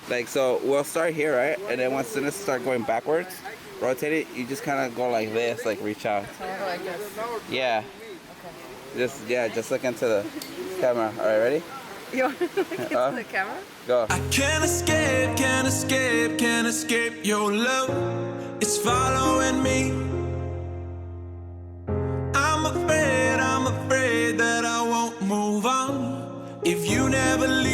Like, so we'll start here, right? And then once students start going backwards, rotate it, you just kind of go like this, like reach out. So I'll go like this. Yeah. Okay. Just look into the camera. All right, ready? You want to look into the camera? Go. I can't escape, can't escape, can't escape your love. It's following me. I'm afraid that I won't move on if you never leave.